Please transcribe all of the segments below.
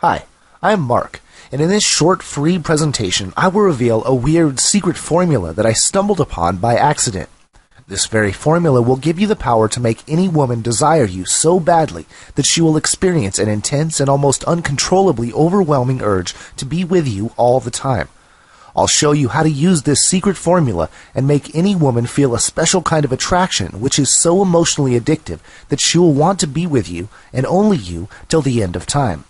Hi, I am Mark, and in this short free presentation I will reveal a weird secret formula that I stumbled upon by accident. This very formula will give you the power to make any woman desire you so badly that she will experience an intense and almost uncontrollably overwhelming urge to be with you all the time. I'll show you how to use this secret formula and make any woman feel a special kind of attraction which is so emotionally addictive that she will want to be with you and only you till the end of time.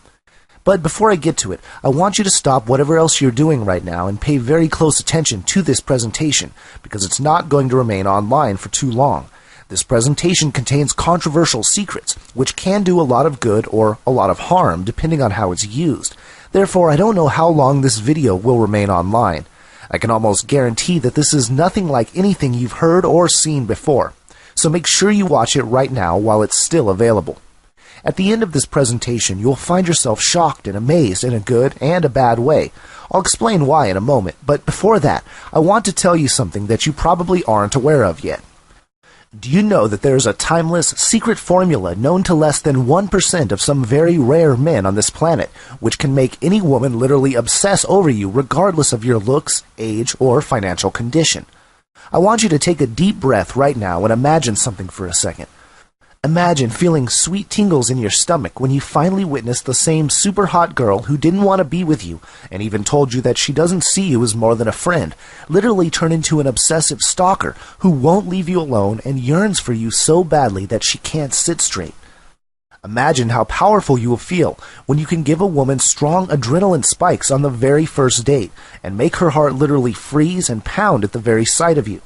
But before I get to it, I want you to stop whatever else you're doing right now and pay very close attention to this presentation, because it's not going to remain online for too long. This presentation contains controversial secrets, which can do a lot of good or a lot of harm depending on how it's used. Therefore, I don't know how long this video will remain online. I can almost guarantee that this is nothing like anything you've heard or seen before. So make sure you watch it right now while it's still available. At the end of this presentation, you'll find yourself shocked and amazed in a good and a bad way. I'll explain why in a moment, but before that, I want to tell you something that you probably aren't aware of yet. Do you know that there is a timeless, secret formula known to less than 1% of some very rare men on this planet, which can make any woman literally obsess over you regardless of your looks, age, or financial condition? I want you to take a deep breath right now and imagine something for a second. Imagine feeling sweet tingles in your stomach when you finally witnessed the same super hot girl who didn't want to be with you and even told you that she doesn't see you as more than a friend, literally turn into an obsessive stalker who won't leave you alone and yearns for you so badly that she can't sit straight. Imagine how powerful you will feel when you can give a woman strong adrenaline spikes on the very first date and make her heart literally freeze and pound at the very sight of you.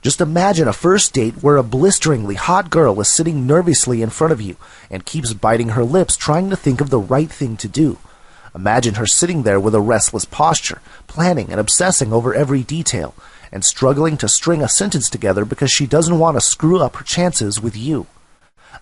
Just imagine a first date where a blisteringly hot girl is sitting nervously in front of you and keeps biting her lips trying to think of the right thing to do. Imagine her sitting there with a restless posture, planning and obsessing over every detail, and struggling to string a sentence together because she doesn't want to screw up her chances with you.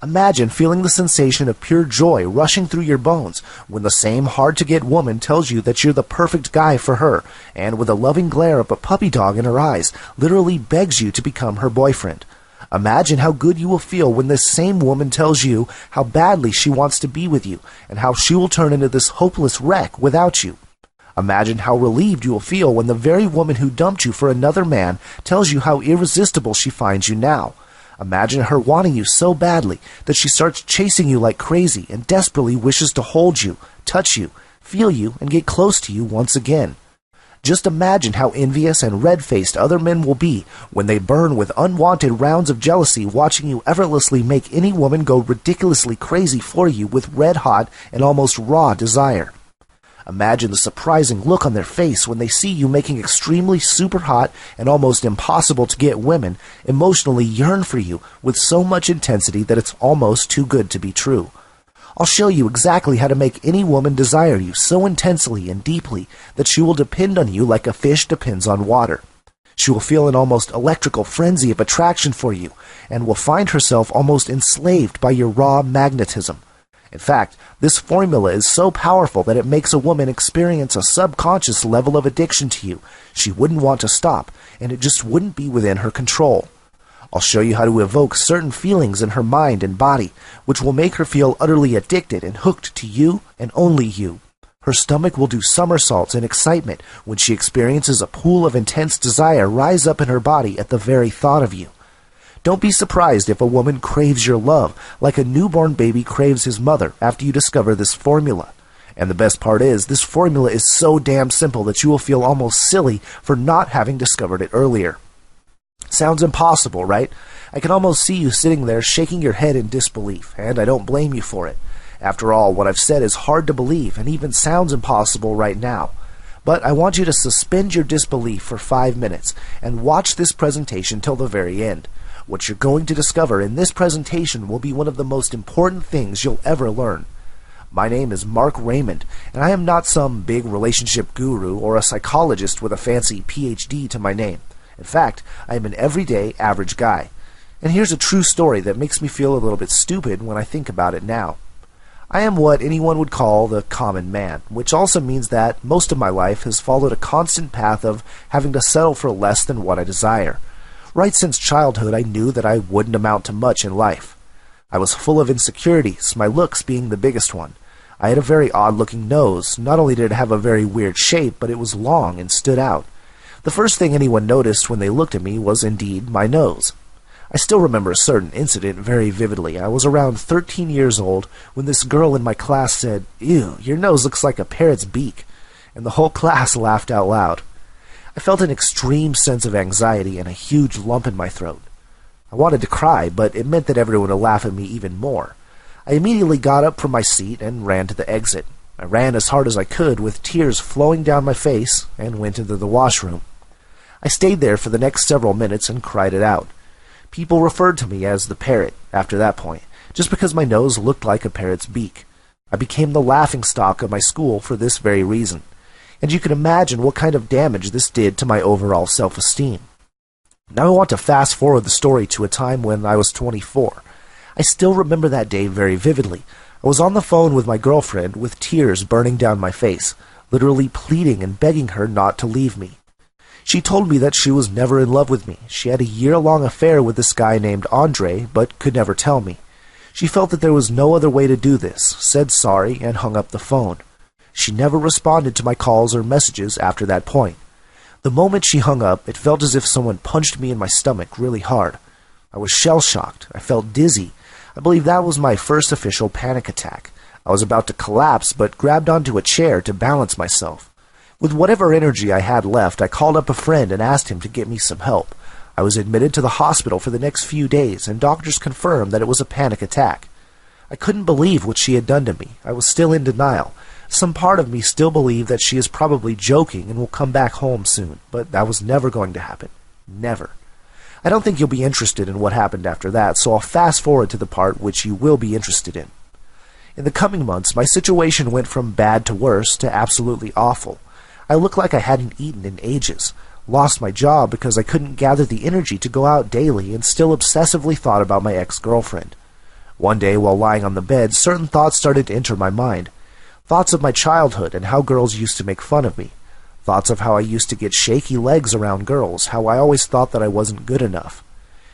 Imagine feeling the sensation of pure joy rushing through your bones when the same hard-to-get woman tells you that you're the perfect guy for her, and with a loving glare of a puppy dog in her eyes, literally begs you to become her boyfriend. Imagine how good you will feel when this same woman tells you how badly she wants to be with you, and how she will turn into this hopeless wreck without you. Imagine how relieved you will feel when the very woman who dumped you for another man tells you how irresistible she finds you now. Imagine her wanting you so badly that she starts chasing you like crazy and desperately wishes to hold you, touch you, feel you, and get close to you once again. Just imagine how envious and red-faced other men will be when they burn with unwanted rounds of jealousy watching you effortlessly make any woman go ridiculously crazy for you with red-hot and almost raw desire. Imagine the surprising look on their face when they see you making extremely super hot and almost impossible to get women emotionally yearn for you with so much intensity that it's almost too good to be true. I'll show you exactly how to make any woman desire you so intensely and deeply that she will depend on you like a fish depends on water. She will feel an almost electrical frenzy of attraction for you and will find herself almost enslaved by your raw magnetism. In fact, this formula is so powerful that it makes a woman experience a subconscious level of addiction to you. She wouldn't want to stop, and it just wouldn't be within her control. I'll show you how to evoke certain feelings in her mind and body, which will make her feel utterly addicted and hooked to you and only you. Her stomach will do somersaults in excitement when she experiences a pool of intense desire rise up in her body at the very thought of you. Don't be surprised if a woman craves your love like a newborn baby craves his mother after you discover this formula. And the best part is, this formula is so damn simple that you will feel almost silly for not having discovered it earlier. Sounds impossible, right? I can almost see you sitting there shaking your head in disbelief, and I don't blame you for it. After all, what I've said is hard to believe and even sounds impossible right now. But I want you to suspend your disbelief for 5 minutes and watch this presentation till the very end. What you're going to discover in this presentation will be one of the most important things you'll ever learn. My name is Mark Raymond, and I am not some big relationship guru or a psychologist with a fancy PhD to my name. In fact, I am an everyday, average guy. And here's a true story that makes me feel a little bit stupid when I think about it now. I am what anyone would call the common man, which also means that most of my life has followed a constant path of having to settle for less than what I desire. Right since childhood, I knew that I wouldn't amount to much in life. I was full of insecurities, my looks being the biggest one. I had a very odd-looking nose. Not only did it have a very weird shape, but it was long and stood out. The first thing anyone noticed when they looked at me was indeed my nose. I still remember a certain incident very vividly. I was around 13 years old when this girl in my class said, "Ew, your nose looks like a parrot's beak," and the whole class laughed out loud. I felt an extreme sense of anxiety and a huge lump in my throat. I wanted to cry, but it meant that everyone would laugh at me even more. I immediately got up from my seat and ran to the exit. I ran as hard as I could with tears flowing down my face and went into the washroom. I stayed there for the next several minutes and cried it out. People referred to me as the parrot after that point, just because my nose looked like a parrot's beak. I became the laughingstock of my school for this very reason, and you can imagine what kind of damage this did to my overall self-esteem. Now I want to fast forward the story to a time when I was 24. I still remember that day very vividly. I was on the phone with my girlfriend with tears burning down my face, literally pleading and begging her not to leave me. She told me that she was never in love with me. She had a year-long affair with this guy named Andre, but could never tell me. She felt that there was no other way to do this, said sorry, and hung up the phone. She never responded to my calls or messages after that point. The moment she hung up, it felt as if someone punched me in my stomach really hard. I was shell-shocked. I felt dizzy. I believe that was my first official panic attack. I was about to collapse, but grabbed onto a chair to balance myself. With whatever energy I had left, I called up a friend and asked him to get me some help. I was admitted to the hospital for the next few days, and doctors confirmed that it was a panic attack. I couldn't believe what she had done to me. I was still in denial. Some part of me still believed that she is probably joking and will come back home soon, but that was never going to happen. Never. I don't think you'll be interested in what happened after that, so I'll fast forward to the part which you will be interested in. In the coming months, my situation went from bad to worse to absolutely awful. I looked like I hadn't eaten in ages, lost my job because I couldn't gather the energy to go out daily, and still obsessively thought about my ex-girlfriend. One day, while lying on the bed, certain thoughts started to enter my mind. Thoughts of my childhood and how girls used to make fun of me. Thoughts of how I used to get shaky legs around girls, how I always thought that I wasn't good enough.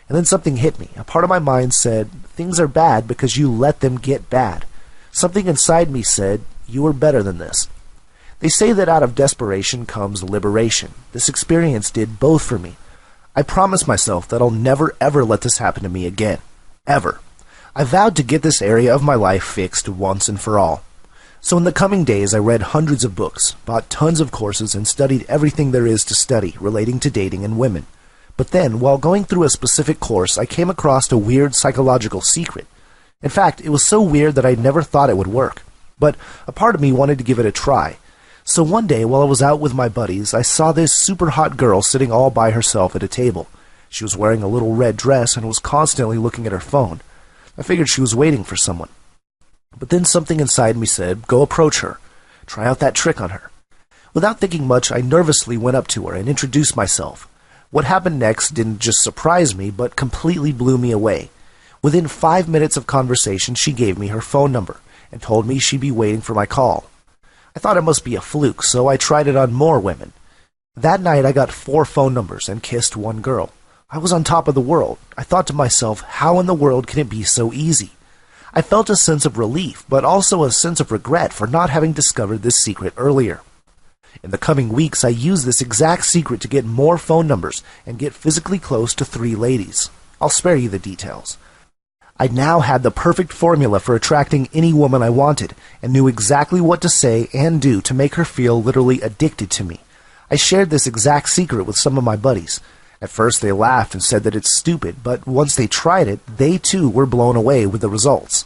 And then something hit me. A part of my mind said, things are bad because you let them get bad. Something inside me said, you are better than this. They say that out of desperation comes liberation. This experience did both for me. I promised myself that I'll never ever let this happen to me again. Ever. I vowed to get this area of my life fixed once and for all. So in the coming days I read hundreds of books, bought tons of courses, and studied everything there is to study relating to dating and women. But then, while going through a specific course, I came across a weird psychological secret. In fact, it was so weird that I never thought it would work. But a part of me wanted to give it a try. So one day, while I was out with my buddies, I saw this super hot girl sitting all by herself at a table. She was wearing a little red dress and was constantly looking at her phone. I figured she was waiting for someone. But then something inside me said, go approach her. Try out that trick on her. Without thinking much, I nervously went up to her and introduced myself. What happened next didn't just surprise me, but completely blew me away. Within 5 minutes of conversation, she gave me her phone number and told me she'd be waiting for my call. I thought it must be a fluke, so I tried it on more women. That night I got 4 phone numbers and kissed one girl. I was on top of the world. I thought to myself, how in the world can it be so easy? I felt a sense of relief, but also a sense of regret for not having discovered this secret earlier. In the coming weeks, I used this exact secret to get more phone numbers and get physically close to 3 ladies. I'll spare you the details. I now had the perfect formula for attracting any woman I wanted, and knew exactly what to say and do to make her feel literally addicted to me. I shared this exact secret with some of my buddies. At first they laughed and said that it's stupid, but once they tried it, they too were blown away with the results.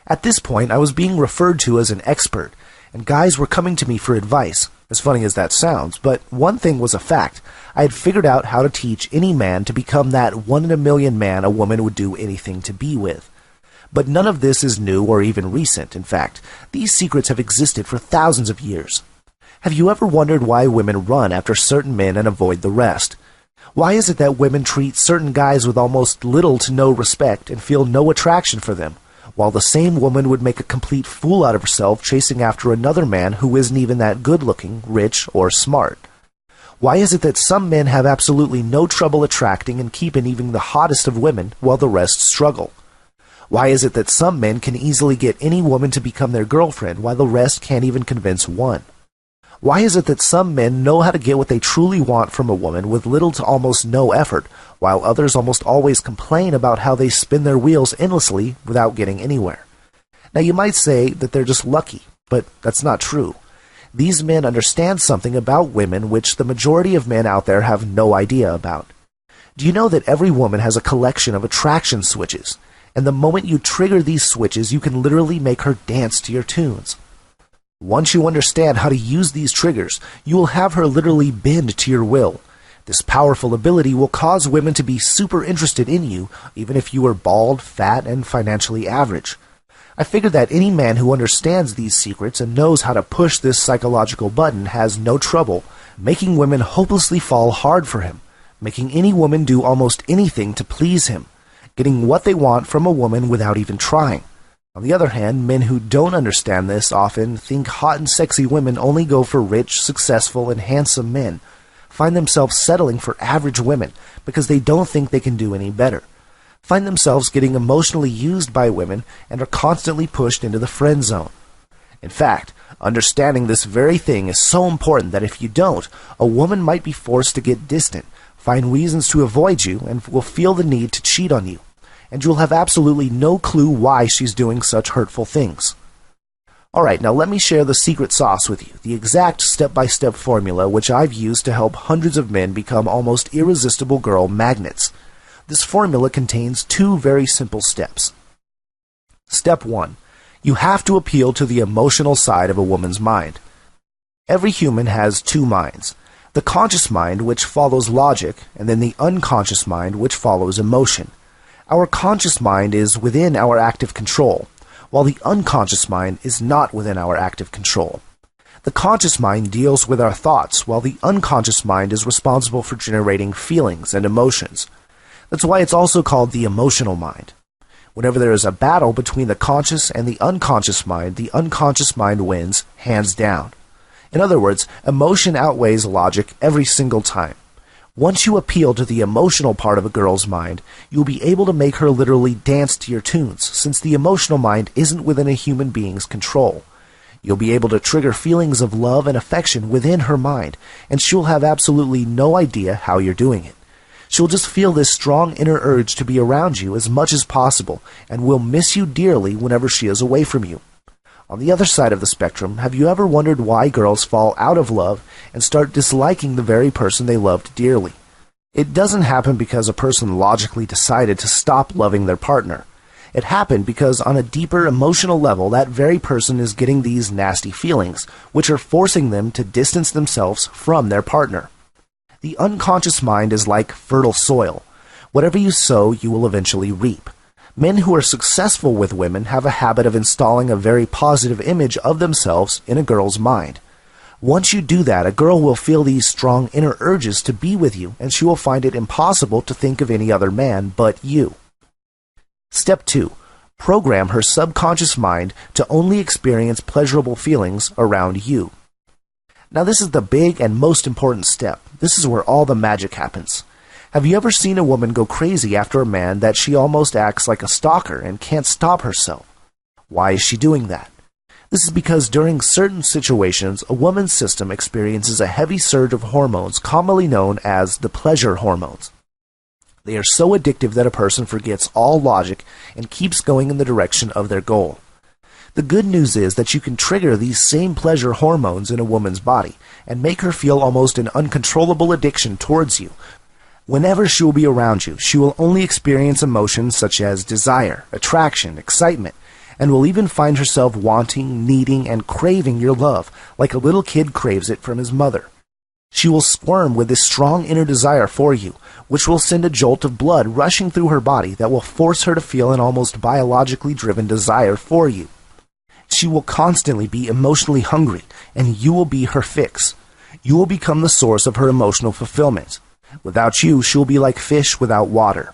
At this point, I was being referred to as an expert, and guys were coming to me for advice, as funny as that sounds, but one thing was a fact. I had figured out how to teach any man to become that 1 in a million man a woman would do anything to be with. But none of this is new or even recent. In fact, these secrets have existed for thousands of years. Have you ever wondered why women run after certain men and avoid the rest? Why is it that women treat certain guys with almost little to no respect and feel no attraction for them, while the same woman would make a complete fool out of herself chasing after another man who isn't even that good-looking, rich, or smart? Why is it that some men have absolutely no trouble attracting and keeping even the hottest of women, while the rest struggle? Why is it that some men can easily get any woman to become their girlfriend while the rest can't even convince one? Why is it that some men know how to get what they truly want from a woman with little to almost no effort, while others almost always complain about how they spin their wheels endlessly without getting anywhere? Now you might say that they're just lucky, but that's not true. These men understand something about women which the majority of men out there have no idea about. Do you know that every woman has a collection of attraction switches, and the moment you trigger these switches, you can literally make her dance to your tunes? Once you understand how to use these triggers, you will have her literally bend to your will. This powerful ability will cause women to be super interested in you, even if you are bald, fat, and financially average. I figure that any man who understands these secrets and knows how to push this psychological button has no trouble making women hopelessly fall hard for him, making any woman do almost anything to please him, getting what they want from a woman without even trying. On the other hand, men who don't understand this often think hot and sexy women only go for rich, successful, and handsome men, find themselves settling for average women because they don't think they can do any better, find themselves getting emotionally used by women, and are constantly pushed into the friend zone. In fact, understanding this very thing is so important that if you don't, a woman might be forced to get distant, find reasons to avoid you, and will feel the need to cheat on you. And you'll have absolutely no clue why she's doing such hurtful things. Alright, now let me share the secret sauce with you, the exact step-by-step formula which I've used to help hundreds of men become almost irresistible girl magnets. This formula contains 2 very simple steps. Step 1. You have to appeal to the emotional side of a woman's mind. Every human has 2 minds. The conscious mind, which follows logic, and then the unconscious mind, which follows emotion. Our conscious mind is within our active control, while the unconscious mind is not within our active control. The conscious mind deals with our thoughts, while the unconscious mind is responsible for generating feelings and emotions. That's why it's also called the emotional mind. Whenever there is a battle between the conscious and the unconscious mind wins, hands down. In other words, emotion outweighs logic every single time. Once you appeal to the emotional part of a girl's mind, you'll be able to make her literally dance to your tunes, since the emotional mind isn't within a human being's control. You'll be able to trigger feelings of love and affection within her mind, and she'll have absolutely no idea how you're doing it. She'll just feel this strong inner urge to be around you as much as possible, and will miss you dearly whenever she is away from you. On the other side of the spectrum, have you ever wondered why girls fall out of love and start disliking the very person they loved dearly? It doesn't happen because a person logically decided to stop loving their partner. It happened because on a deeper emotional level, that very person is getting these nasty feelings, which are forcing them to distance themselves from their partner. The unconscious mind is like fertile soil. Whatever you sow, you will eventually reap. Men who are successful with women have a habit of installing a very positive image of themselves in a girl's mind. Once you do that, a girl will feel these strong inner urges to be with you, and she will find it impossible to think of any other man but you. Step 2. Program her subconscious mind to only experience pleasurable feelings around you. Now this is the big and most important step. This is where all the magic happens. Have you ever seen a woman go crazy after a man that she almost acts like a stalker and can't stop herself? Why is she doing that? This is because during certain situations, a woman's system experiences a heavy surge of hormones commonly known as the pleasure hormones. They are so addictive that a person forgets all logic and keeps going in the direction of their goal. The good news is that you can trigger these same pleasure hormones in a woman's body and make her feel almost an uncontrollable addiction towards you. Whenever she will be around you, she will only experience emotions such as desire, attraction, excitement, and will even find herself wanting, needing, and craving your love like a little kid craves it from his mother. She will squirm with this strong inner desire for you, which will send a jolt of blood rushing through her body that will force her to feel an almost biologically driven desire for you. She will constantly be emotionally hungry, and you will be her fix. You will become the source of her emotional fulfillment. Without you, she will be like fish without water.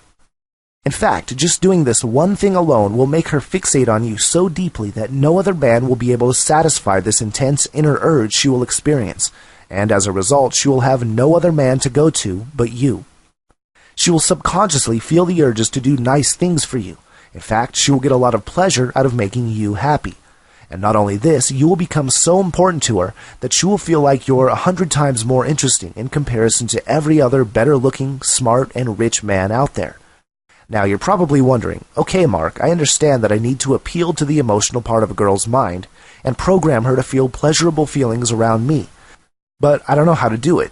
In fact, just doing this one thing alone will make her fixate on you so deeply that no other man will be able to satisfy this intense inner urge she will experience, and as a result, she will have no other man to go to but you. She will subconsciously feel the urges to do nice things for you, In fact, she will get a lot of pleasure out of making you happy. And not only this, you will become so important to her that she will feel like you're 100 times more interesting in comparison to every other better-looking, smart, and rich man out there. Now, you're probably wondering, okay, Mark, I understand that I need to appeal to the emotional part of a girl's mind and program her to feel pleasurable feelings around me, but I don't know how to do it.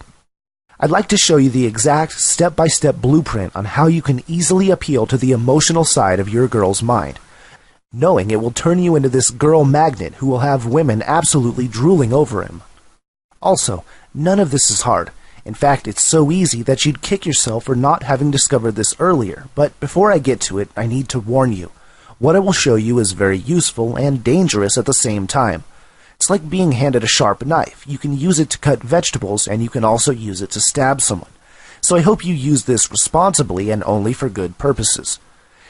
I'd like to show you the exact step-by-step blueprint on how you can easily appeal to the emotional side of your girl's mind, knowing it will turn you into this girl magnet who will have women absolutely drooling over him. Also, none of this is hard. In fact, it's so easy that you'd kick yourself for not having discovered this earlier, but before I get to it, I need to warn you. What I will show you is very useful and dangerous at the same time. It's like being handed a sharp knife. You can use it to cut vegetables, and you can also use it to stab someone. So I hope you use this responsibly and only for good purposes.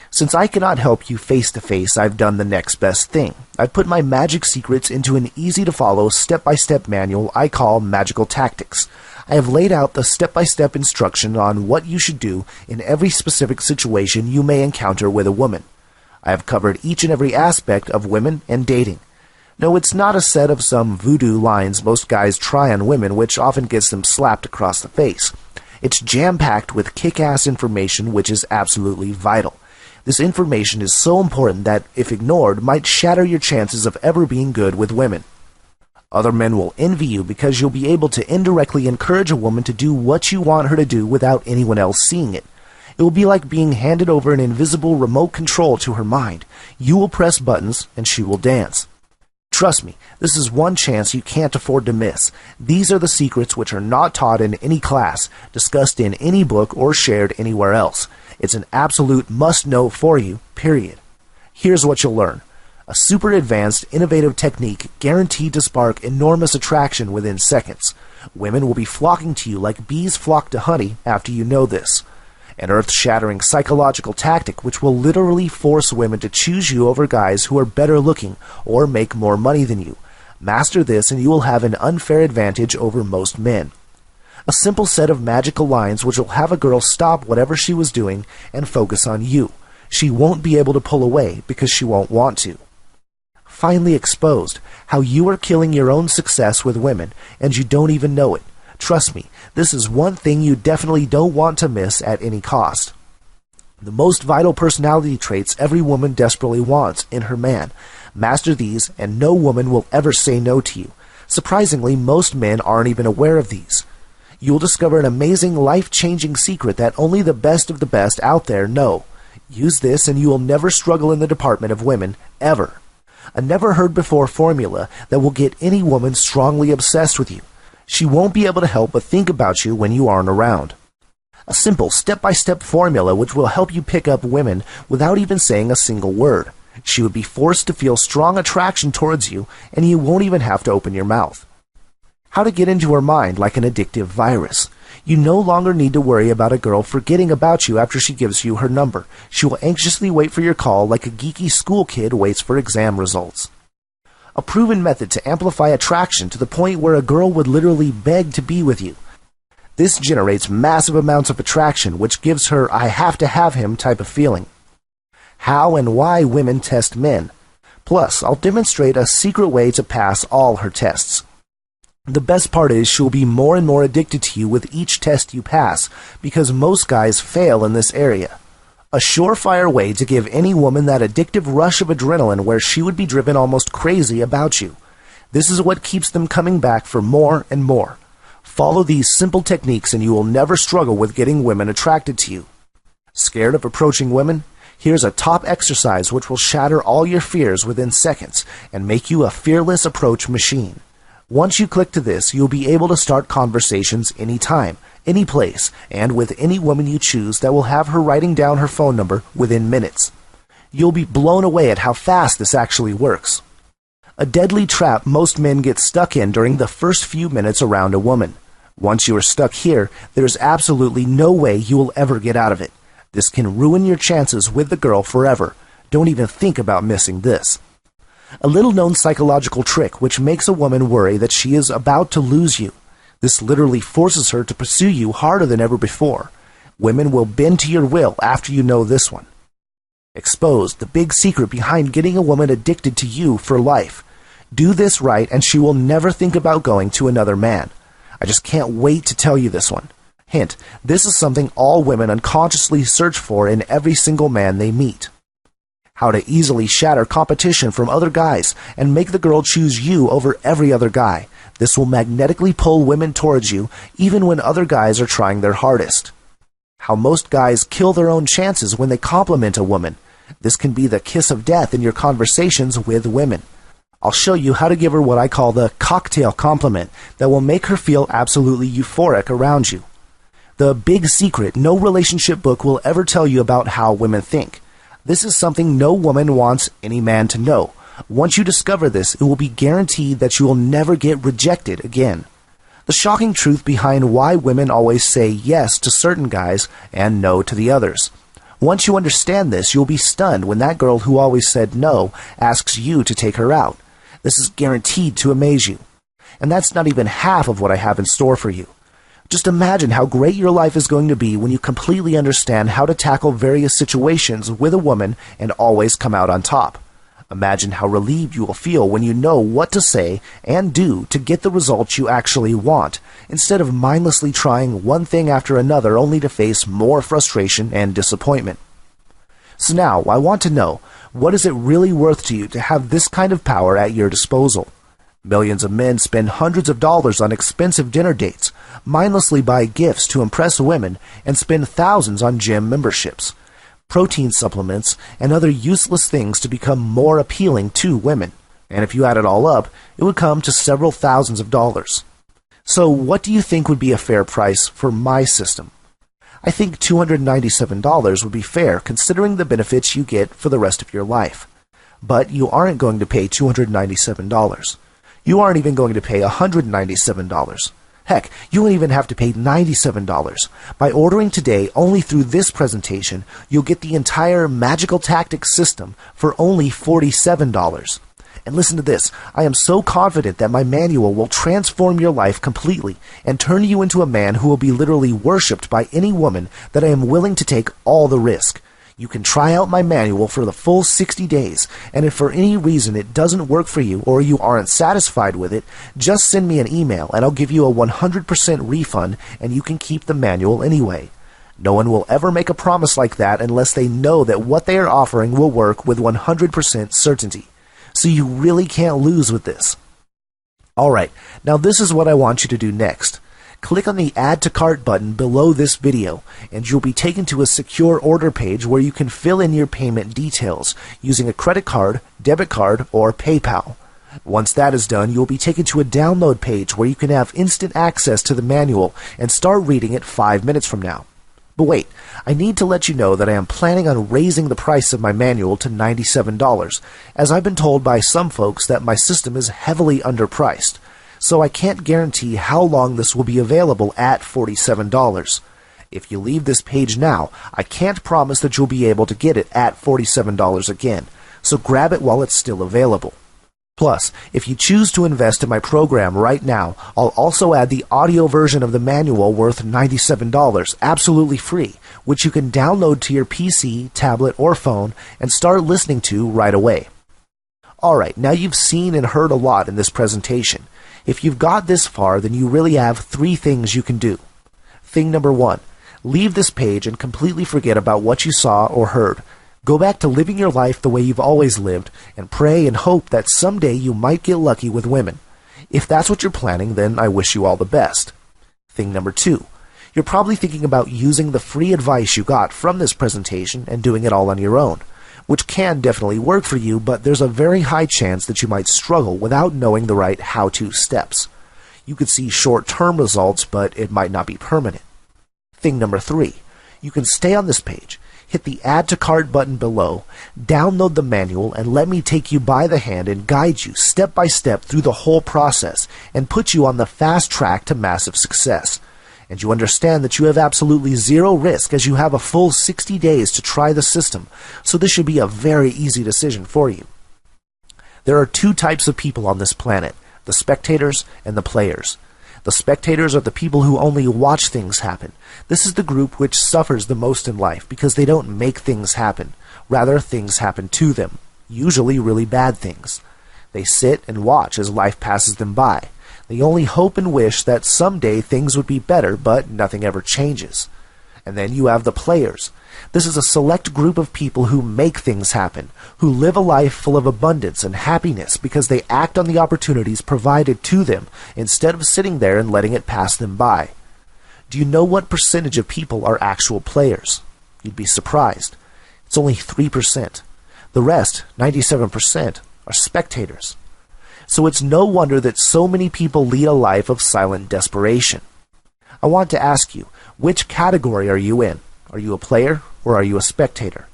Since I cannot help you face to face, I've done the next best thing. I've put my magic secrets into an easy-to-follow step-by-step manual I call Magical Tactics. I have laid out the step-by-step instruction on what you should do in every specific situation you may encounter with a woman. I have covered each and every aspect of women and dating. No, it's not a set of some voodoo lines most guys try on women, which often gets them slapped across the face. It's jam-packed with kick-ass information which is absolutely vital. This information is so important that, if ignored, might shatter your chances of ever being good with women. Other men will envy you because you'll be able to indirectly encourage a woman to do what you want her to do without anyone else seeing it. It will be like being handed over an invisible remote control to her mind. You will press buttons and she will dance. Trust me, this is one chance you can't afford to miss. These are the secrets which are not taught in any class, discussed in any book, or shared anywhere else. It's an absolute must-know for you, period. Here's what you'll learn. A super advanced, innovative technique guaranteed to spark enormous attraction within seconds. Women will be flocking to you like bees flock to honey after you know this. An earth-shattering psychological tactic which will literally force women to choose you over guys who are better looking or make more money than you. Master this and you will have an unfair advantage over most men. A simple set of magical lines which will have a girl stop whatever she was doing and focus on you. She won't be able to pull away because she won't want to. Finally exposed, how you are killing your own success with women and you don't even know it. Trust me, this is one thing you definitely don't want to miss at any cost. The most vital personality traits every woman desperately wants in her man. Master these and no woman will ever say no to you. Surprisingly, most men aren't even aware of these. You will discover an amazing, life-changing secret that only the best of the best out there know. Use this and you will never struggle in the department of women, ever. A never-heard-before formula that will get any woman strongly obsessed with you. She won't be able to help but think about you when you aren't around. A simple step-by-step formula which will help you pick up women without even saying a single word. She would be forced to feel strong attraction towards you, and you won't even have to open your mouth. How to get into her mind like an addictive virus. You no longer need to worry about a girl forgetting about you after she gives you her number. She will anxiously wait for your call like a geeky school kid waits for exam results. A proven method to amplify attraction to the point where a girl would literally beg to be with you. This generates massive amounts of attraction, which gives her "I have to have him" type of feeling. How and why women test men. Plus, I'll demonstrate a secret way to pass all her tests. The best part is she'll be more and more addicted to you with each test you pass, because most guys fail in this area. A surefire way to give any woman that addictive rush of adrenaline where she would be driven almost crazy about you. This is what keeps them coming back for more and more. Follow these simple techniques and you will never struggle with getting women attracted to you. Scared of approaching women? Here's a top exercise which will shatter all your fears within seconds and make you a fearless approach machine. Once you click to this, you'll be able to start conversations anytime, any place, and with any woman you choose that will have her writing down her phone number within minutes. You'll be blown away at how fast this actually works. A deadly trap most men get stuck in during the first few minutes around a woman. Once you are stuck here, there's absolutely no way you will ever get out of it. This can ruin your chances with the girl forever. Don't even think about missing this. A little-known psychological trick which makes a woman worry that she is about to lose you. This literally forces her to pursue you harder than ever before. Women will bend to your will after you know this one. Expose the big secret behind getting a woman addicted to you for life. Do this right and she will never think about going to another man. I just can't wait to tell you this one. Hint, this is something all women unconsciously search for in every single man they meet. How to easily shatter competition from other guys and make the girl choose you over every other guy. This will magnetically pull women towards you even when other guys are trying their hardest. How most guys kill their own chances when they compliment a woman. This can be the kiss of death in your conversations with women. I'll show you how to give her what I call the cocktail compliment that will make her feel absolutely euphoric around you. The big secret no relationship book will ever tell you about how women think. This is something no woman wants any man to know. Once you discover this, it will be guaranteed that you will never get rejected again. The shocking truth behind why women always say yes to certain guys and no to the others. Once you understand this, you'll be stunned when that girl who always said no asks you to take her out. This is guaranteed to amaze you. And that's not even half of what I have in store for you. Just imagine how great your life is going to be when you completely understand how to tackle various situations with a woman and always come out on top. Imagine how relieved you will feel when you know what to say and do to get the results you actually want, instead of mindlessly trying one thing after another only to face more frustration and disappointment. So now, I want to know, what is it really worth to you to have this kind of power at your disposal? Millions of men spend hundreds of dollars on expensive dinner dates, mindlessly buy gifts to impress women, and spend thousands on gym memberships, protein supplements, and other useless things to become more appealing to women. And if you add it all up, it would come to several thousands of dollars. So what do you think would be a fair price for my system? I think $297 would be fair considering the benefits you get for the rest of your life. But you aren't going to pay $297. You aren't even going to pay $197. Heck, you won't even have to pay $97. By ordering today only through this presentation, you'll get the entire Magical Tactics system for only $47. And listen to this, I am so confident that my manual will transform your life completely and turn you into a man who will be literally worshipped by any woman that I am willing to take all the risk. You can try out my manual for the full 60 days, and if for any reason it doesn't work for you or you aren't satisfied with it, just send me an email and I'll give you a 100% refund and you can keep the manual anyway. No one will ever make a promise like that unless they know that what they are offering will work with 100% certainty. So you really can't lose with this. Alright, now this is what I want you to do next. Click on the Add to Cart button below this video, and you'll be taken to a secure order page where you can fill in your payment details using a credit card, debit card, or PayPal. Once that is done, you'll be taken to a download page where you can have instant access to the manual and start reading it 5 minutes from now. But wait, I need to let you know that I am planning on raising the price of my manual to $97, as I've been told by some folks that my system is heavily underpriced. So I can't guarantee how long this will be available at $47. If you leave this page now, I can't promise that you'll be able to get it at $47 again, so grab it while it's still available. Plus, if you choose to invest in my program right now, I'll also add the audio version of the manual worth $97, absolutely free, which you can download to your PC, tablet, or phone and start listening to right away. Alright, now you've seen and heard a lot in this presentation. If you've got this far, then you really have 3 things you can do. Thing number 1, leave this page and completely forget about what you saw or heard. Go back to living your life the way you've always lived and pray and hope that someday you might get lucky with women. If that's what you're planning, then I wish you all the best. Thing number 2, you're probably thinking about using the free advice you got from this presentation and doing it all on your own, which can definitely work for you, but there's a very high chance that you might struggle without knowing the right how-to steps. You could see short-term results, but it might not be permanent. Thing number 3, you can stay on this page, hit the Add to Cart button below, download the manual, and let me take you by the hand and guide you step by step through the whole process and put you on the fast track to massive success. And you understand that you have absolutely zero risk as you have a full 60 days to try the system, so this should be a very easy decision for you. There are 2 types of people on this planet, the spectators and the players. The spectators are the people who only watch things happen. This is the group which suffers the most in life because they don't make things happen. Rather, things happen to them, usually really bad things. They sit and watch as life passes them by. They only hope and wish that someday things would be better, but nothing ever changes. And then you have the players. This is a select group of people who make things happen, who live a life full of abundance and happiness because they act on the opportunities provided to them instead of sitting there and letting it pass them by. Do you know what percentage of people are actual players? You'd be surprised. It's only 3%. The rest, 97%, are spectators. So it's no wonder that so many people lead a life of silent desperation. I want to ask you, which category are you in? Are you a player or are you a spectator?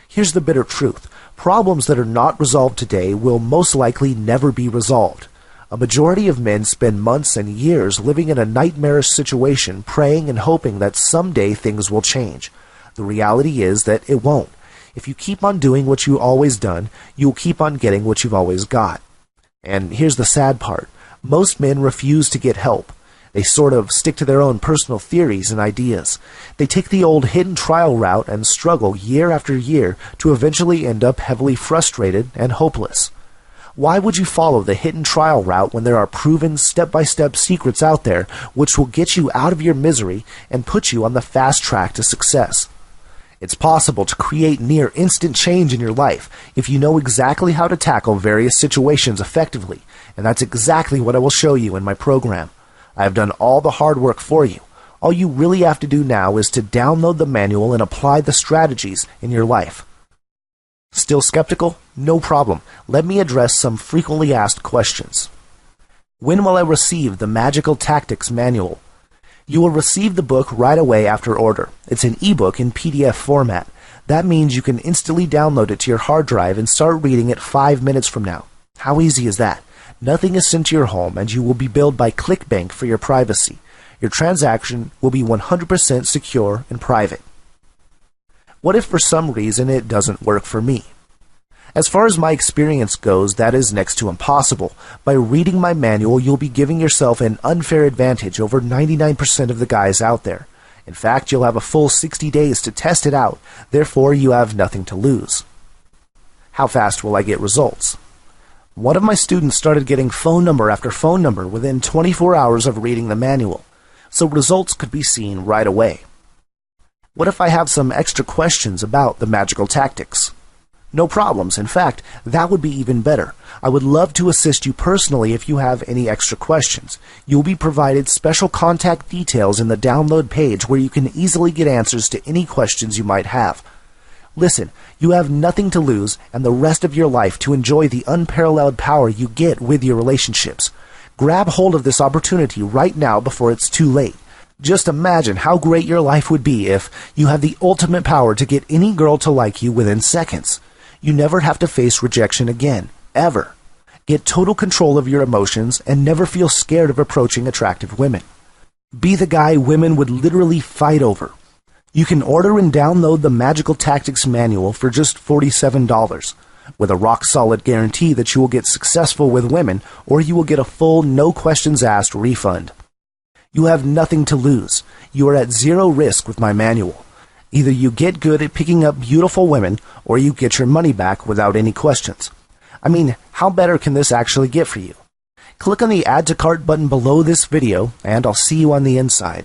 Here's the bitter truth. Problems that are not resolved today will most likely never be resolved. A majority of men spend months and years living in a nightmarish situation, praying and hoping that someday things will change. The reality is that it won't. If you keep on doing what you've always done, you'll keep on getting what you've always got. And here's the sad part. Most men refuse to get help. They sort of stick to their own personal theories and ideas. They take the old hidden trial route and struggle year after year to eventually end up heavily frustrated and hopeless. Why would you follow the hidden trial route when there are proven step-by-step secrets out there which will get you out of your misery and put you on the fast track to success? It's possible to create near instant change in your life if you know exactly how to tackle various situations effectively, and that's exactly what I will show you in my program. I have done all the hard work for you. All you really have to do now is to download the manual and apply the strategies in your life. Still skeptical? No problem. Let me address some frequently asked questions. When will I receive the Magical Tactics Manual? You will receive the book right away after order. It's an ebook in PDF format. That means you can instantly download it to your hard drive and start reading it 5 minutes from now. How easy is that? Nothing is sent to your home, and you will be billed by ClickBank for your privacy. Your transaction will be 100% secure and private. What if for some reason it doesn't work for me? As far as my experience goes, that is next to impossible. By reading my manual, you'll be giving yourself an unfair advantage over 99% of the guys out there. In fact, you'll have a full 60 days to test it out. Therefore, you have nothing to lose. How fast will I get results? One of my students started getting phone number after phone number within 24 hours of reading the manual, so results could be seen right away. What if I have some extra questions about the magical tactics? No problems. In fact, that would be even better. I would love to assist you personally if you have any extra questions. You'll be provided special contact details in the download page where you can easily get answers to any questions you might have. Listen, you have nothing to lose and the rest of your life to enjoy the unparalleled power you get with your relationships. Grab hold of this opportunity right now before it's too late. Just imagine how great your life would be if you had the ultimate power to get any girl to like you within seconds. You never have to face rejection again, ever. Get total control of your emotions and never feel scared of approaching attractive women. Be the guy women would literally fight over. You can order and download the Magical Tactics Manual for just $47, with a rock-solid guarantee that you will get successful with women or you will get a full no-questions-asked refund. You have nothing to lose. You are at zero risk with my manual. Either you get good at picking up beautiful women or you get your money back without any questions. I mean, how better can this actually get for you? Click on the Add to Cart button below this video and I'll see you on the inside.